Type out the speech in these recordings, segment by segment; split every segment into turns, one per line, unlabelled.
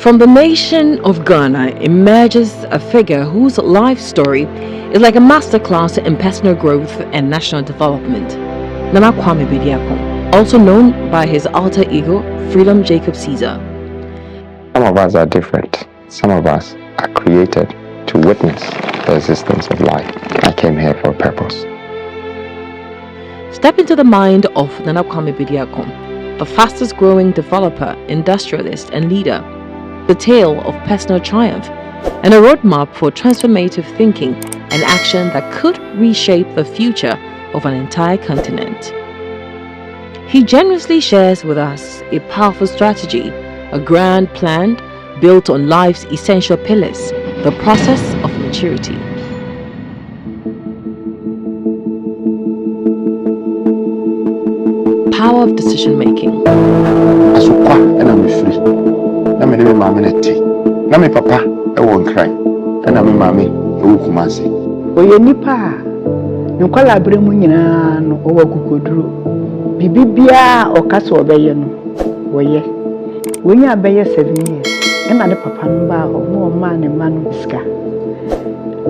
From the nation of Ghana emerges a figure whose life story is like a masterclass in personal growth and national development. Nana Kwame Bediako, also known by his alter ego, Freedom Jacob Caesar.
Some of us are different. Some of us are created to witness the existence of life. I came here for a purpose.
Step into the mind of Nana Kwame Bediako, the fastest growing developer, industrialist, and leader. The tale of personal triumph and a roadmap for transformative thinking and action that could reshape the future of an entire continent. He generously shares with us a powerful strategy, a grand plan built on life's essential pillars, the process of maturity. Power of decision making.
Na me mama na ti na me papa e won kran na me mama e wo kumase
oye nipa nkwala bremu nyina no o wakukoduro bibibia okase obeye no woye wonya abeye 7 years na ne papa no ba ho mo ma ne ma no biska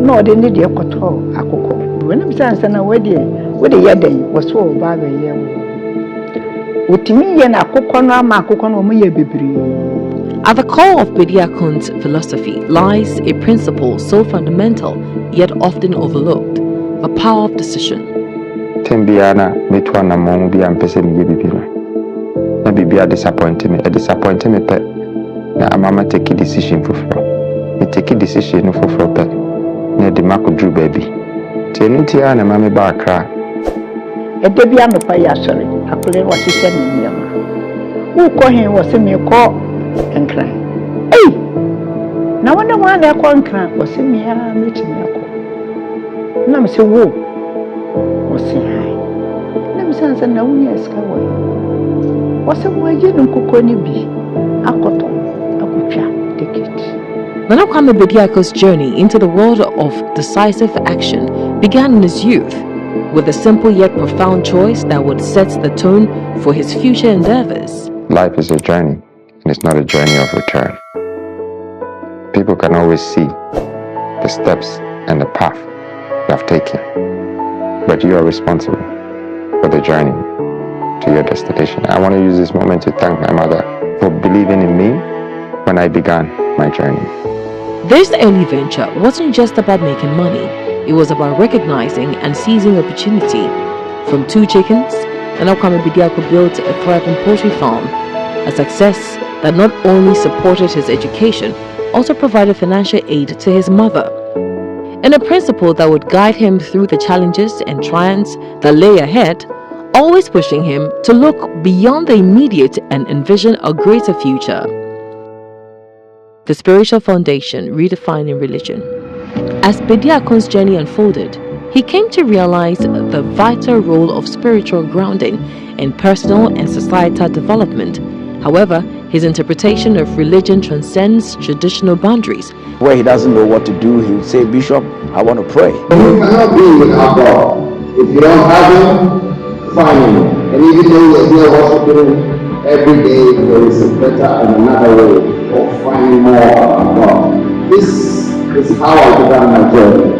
no ode ne de ekoto akoko wona bisansa na wode yeden wo so ba be ye wo otimi ye na akoko no ama akoko no mo ye bebiri.
At the core of Bediakon's philosophy lies a principle so fundamental yet often overlooked, the power of decision.
Tembiana metwa na mo bi ampese mi bibi no. Na bibi disappoint me pe. Na amama take decision foforo. Me take decision foforo pe. Na de mako dru baby. Tenuntia na mama ba akra.
Edebia no pa ya sori. Akole wa hihye no nyama. Wo ko hen wo se me ko enkran. Hey! Na wona wa na ko enkran wo se me a mechi me ko. Na me se wo se hai. Na me sansa na wunya ska wo. Wo se wo aje no kokko ni bi. Akoto akutwa ticket.
Nana Kwame Bediako's journey into the world of decisive action began in his youth with a simple yet profound choice that would set the tone for his future endeavors.
Life is a journey, and it's not a journey of return. People can always see the steps and the path you have taken, but you are responsible for the journey to your destination. I want to use this moment to thank my mother for believing in me when I began my journey.
This early venture wasn't just about making money. It was about recognizing and seizing opportunity. From 2 chickens, Nana Kwame Bediako built a thriving poultry farm, a success that not only supported his education, also provided financial aid to his mother, and a principle that would guide him through the challenges and triumphs that lay ahead, always pushing him to look beyond the immediate and envision a greater future. The spiritual foundation redefining religion. As Bediakon's journey unfolded, he came to realize the vital role of spiritual grounding in personal and societal development. However, his interpretation of religion transcends traditional boundaries.
Where he doesn't know what to do, he would say, "Bishop, I want to pray."
You cannot be without God. If you don't have him, find him. And even though you're here worshiping every day, there is a better and another way of finding more about God. This is how I began my journey.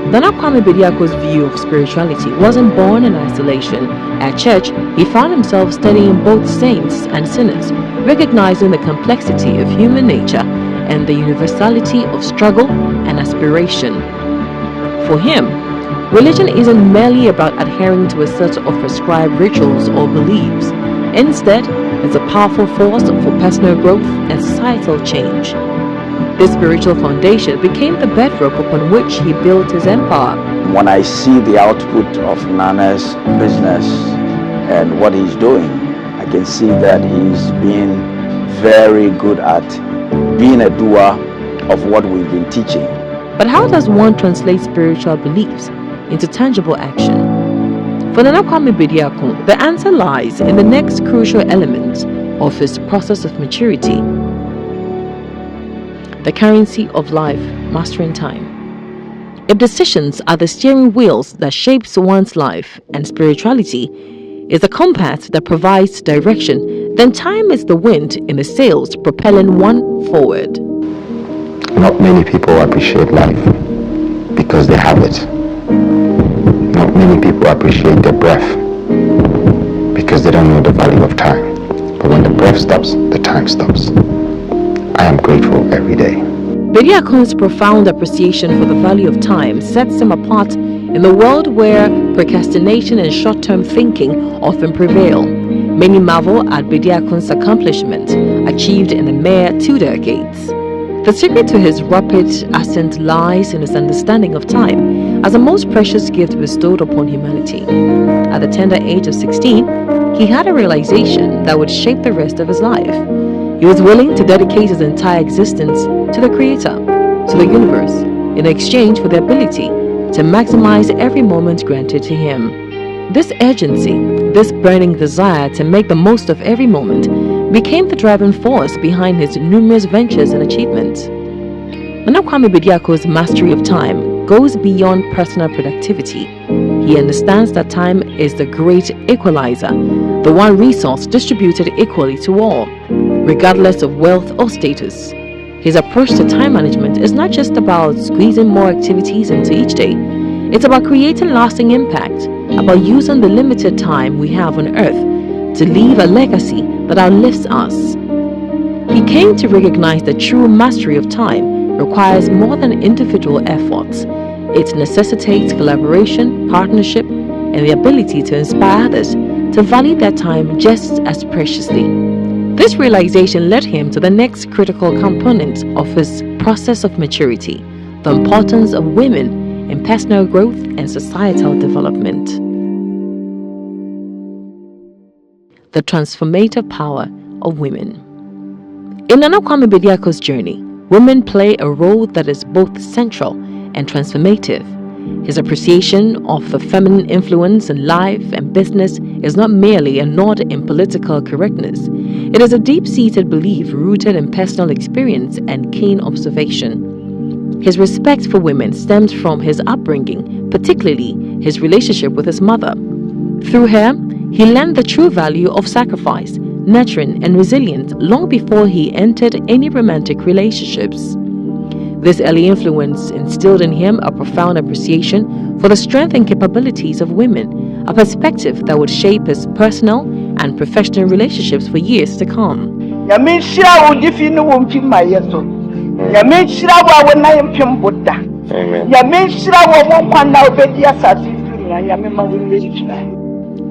Nana Kwame Bediako's view of spirituality wasn't born in isolation. At church, he found himself studying both saints and sinners, recognizing the complexity of human nature and the universality of struggle and aspiration. For him, religion isn't merely about adhering to a set of prescribed rituals or beliefs. Instead, it's a powerful force for personal growth and societal change. This spiritual foundation became the bedrock upon which he built his empire.
When I see the output of Nana's business and what he's doing, I can see that he's been very good at being a doer of what we've been teaching.
But how does one translate spiritual beliefs into tangible action? For Nana Kwame Bediako, the answer lies in the next crucial element of his process of maturity: the currency of life, mastering time. If decisions are the steering wheels that shapes one's life, and spirituality is a compass that provides direction, then time is the wind in the sails propelling one forward.
Not many people appreciate life because they have it. Not many people appreciate their breath because they don't know the value of time. But when the breath stops, the time stops. I am grateful every day.
Bediakon's profound appreciation for the value of time sets him apart in a world where procrastination and short-term thinking often prevail. Many marvel at Bediakon's accomplishment, achieved in a mere 2 decades. The secret to his rapid ascent lies in his understanding of time as the most precious gift bestowed upon humanity. At the tender age of 16, he had a realization that would shape the rest of his life. He was willing to dedicate his entire existence to the Creator, to the universe, in exchange for the ability to maximize every moment granted to him. This urgency, this burning desire to make the most of every moment, became the driving force behind his numerous ventures and achievements. Nana Kwame Bediako's mastery of time goes beyond personal productivity. He understands that time is the great equalizer, the one resource distributed equally to all, regardless of wealth or status. His approach to time management is not just about squeezing more activities into each day. It's about creating lasting impact, about using the limited time we have on earth to leave a legacy that outlives us. He came to recognize that true mastery of time requires more than individual efforts. It necessitates collaboration, partnership, and the ability to inspire others to value their time just as preciously. This realization led him to the next critical component of his process of maturity, the importance of women in personal growth and societal development. The transformative power of women. In Nana Kwame Bediako's journey, women play a role that is both central and transformative. His appreciation of the feminine influence in life and business is not merely a nod in political correctness. It is a deep-seated belief rooted in personal experience and keen observation. His respect for women stems from his upbringing, particularly his relationship with his mother. Through her, he learned the true value of sacrifice, nurturing, and resilience long before he entered any romantic relationships. This early influence instilled in him a profound appreciation for the strength and capabilities of women, a perspective that would shape his personal and professional relationships for years to come.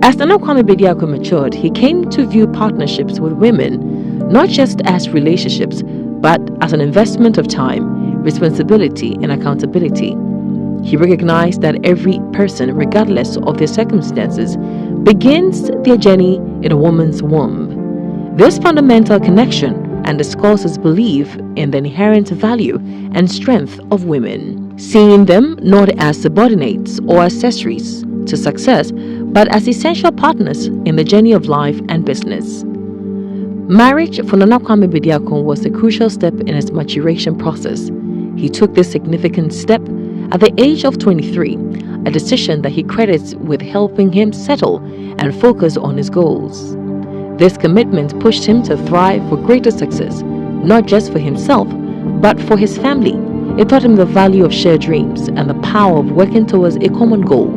As Nana Kwame Bediako matured, he came to view partnerships with women not just as relationships, but as an investment of time, responsibility, and accountability. He recognized that every person, regardless of their circumstances, begins their journey in a woman's womb. This fundamental connection underscores his belief in the inherent value and strength of women, seeing them not as subordinates or accessories to success, but as essential partners in the journey of life and business. Marriage for Nana Kwame Bediako was a crucial step in his maturation process. He took this significant step at the age of 23, a decision that he credits with helping him settle and focus on his goals. This commitment pushed him to thrive for greater success, not just for himself, but for his family. It taught him the value of shared dreams and the power of working towards a common goal.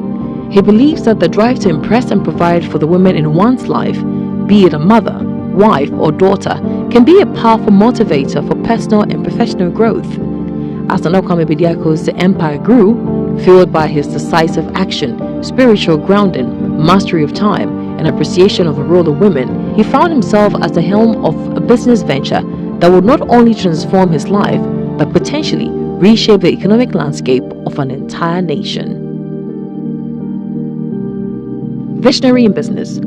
He believes that the drive to impress and provide for the women in one's life, be it a mother, wife, or daughter, can be a powerful motivator for personal and professional growth. As Nana Kwame Bediako's empire grew, fueled by his decisive action, spiritual grounding, mastery of time, and appreciation of the role of women, he found himself at the helm of a business venture that would not only transform his life, but potentially reshape the economic landscape of an entire nation. Visionary in business,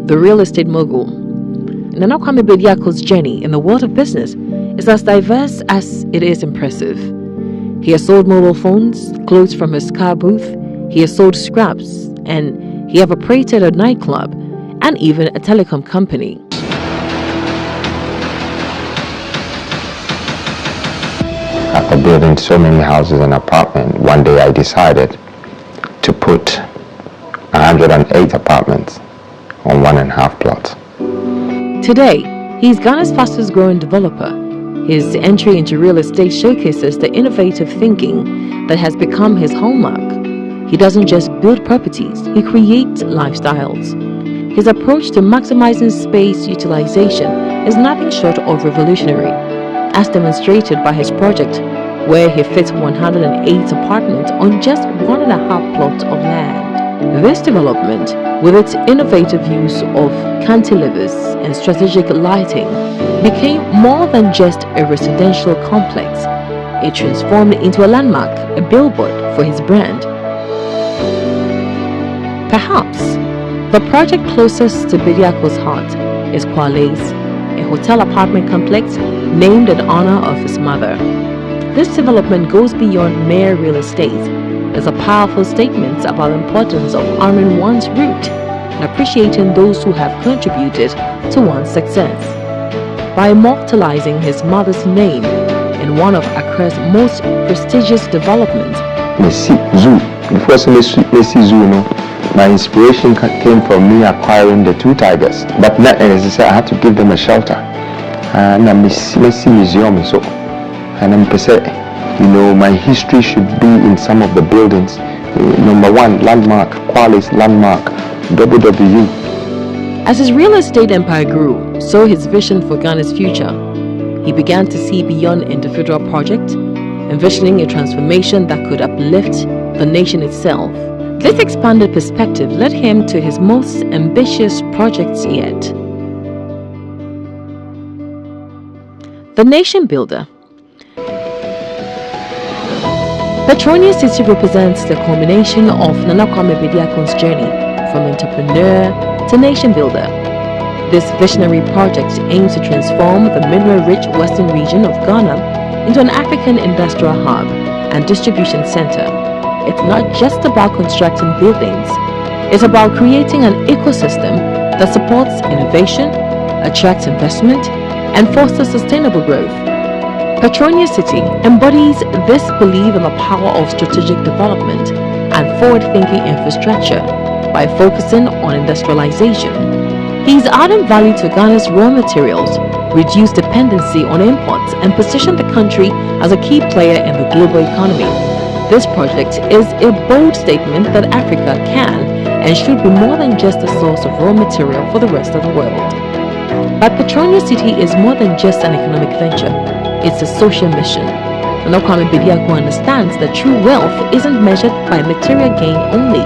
the real estate mogul. Nana Kwame Bediako's journey in the world of business is as diverse as it is impressive. He has sold mobile phones, clothes from his car booth, he has sold scraps, and he have operated a nightclub and even a telecom company.
After building so many houses and apartments, one day I decided to put 108 apartments on 1.5 plots.
Today, he is Ghana's fastest growing developer. His entry into real estate showcases the innovative thinking that has become his hallmark. He doesn't just build properties, he creates lifestyles. His approach to maximizing space utilization is nothing short of revolutionary, as demonstrated by his project, where he fits 108 apartments on just 1.5 plots of land. This development, with its innovative use of cantilevers and strategic lighting, became more than just a residential complex. It transformed into a landmark, a billboard for his brand. Perhaps the project closest to Bediako's heart is Kwale's, a hotel apartment complex named in honor of his mother. This development goes beyond mere real estate. It's a powerful statement about the importance of honoring one's root and appreciating those who have contributed to one's success. By immortalizing his mother's name in one of Accra's most prestigious developments,
my inspiration came from me acquiring the 2 tigers, but not as I said, I had to give them a shelter. And I'm museum so, and I'm my history should be in some of the buildings. Number 1 landmark, Quali's landmark, WW.
As his real estate empire grew, so his vision for Ghana's future. He began to see beyond individual projects, envisioning a transformation that could uplift the nation itself. This expanded perspective led him to his most ambitious projects yet. The Nation Builder. Petronia City represents the culmination of Nana Kwame Bediako's journey from entrepreneur to nation builder. This visionary project aims to transform the mineral-rich western region of Ghana into an African industrial hub and distribution center. It's not just about constructing buildings, it's about creating an ecosystem that supports innovation, attracts investment, and fosters sustainable growth. Petronia City embodies this belief in the power of strategic development and forward-thinking infrastructure by focusing on industrialization. He is adding value to Ghana's raw materials, reduce dependency on imports, and position the country as a key player in the global economy. This project is a bold statement that Africa can and should be more than just a source of raw material for the rest of the world. But Petronia City is more than just an economic venture. It's a social mission. Nana Kwame Bediako understands that true wealth isn't measured by material gain only,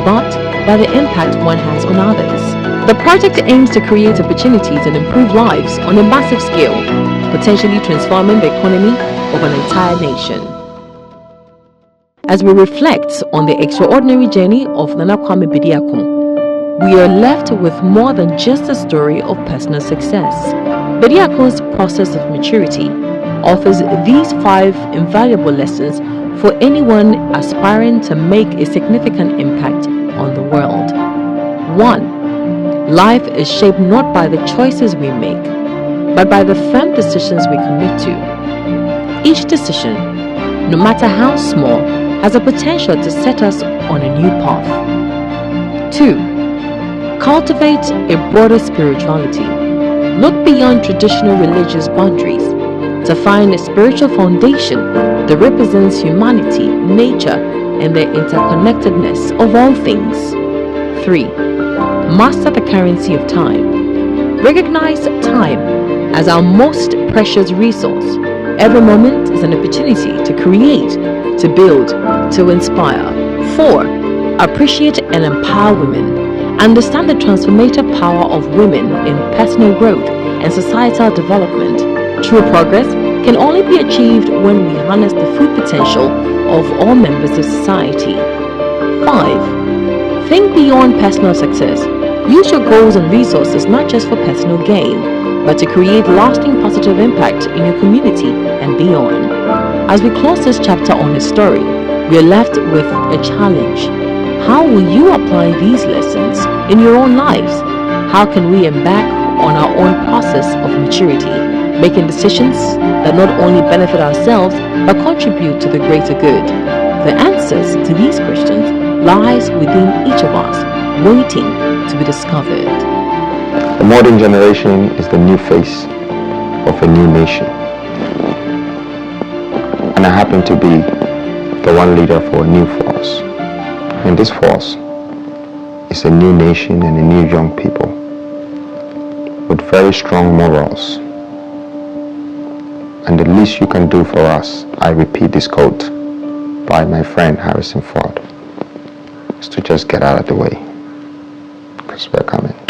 but by the impact one has on others. The project aims to create opportunities and improve lives on a massive scale, potentially transforming the economy of an entire nation. As we reflect on the extraordinary journey of Nana Kwame Bediako, we are left with more than just a story of personal success. Bediako's process of maturity offers these 5 invaluable lessons for anyone aspiring to make a significant impact on the world. 1. Life is shaped not by the choices we make, but by the firm decisions we commit to. Each decision, no matter how small, has the potential to set us on a new path. 2. Cultivate a broader spirituality. Look beyond traditional religious boundaries to find a spiritual foundation that represents humanity, nature, and the interconnectedness of all things. 3. Master the currency of time. Recognize time as our most precious resource. Every moment is an opportunity to create, to build, to inspire. 4. Appreciate and empower women. Understand the transformative power of women in personal growth and societal development. True progress can only be achieved when we harness the full potential of all members of society. 5. Think beyond personal success. Use your goals and resources not just for personal gain, but to create lasting positive impact in your community and beyond. As we close this chapter on his story, we are left with a challenge. How will you apply these lessons in your own lives? How can we embark on our own process of maturity, making decisions that not only benefit ourselves but contribute to the greater good? The answers to these questions lies within each of us, waiting to be discovered.
The modern generation is the new face of a new nation. And I happen to be the one leader for a new force. And this force is a new nation and a new young people with very strong morals. And the least you can do for us, I repeat this quote by my friend Harrison Ford, is to just get out of the way, because we're coming.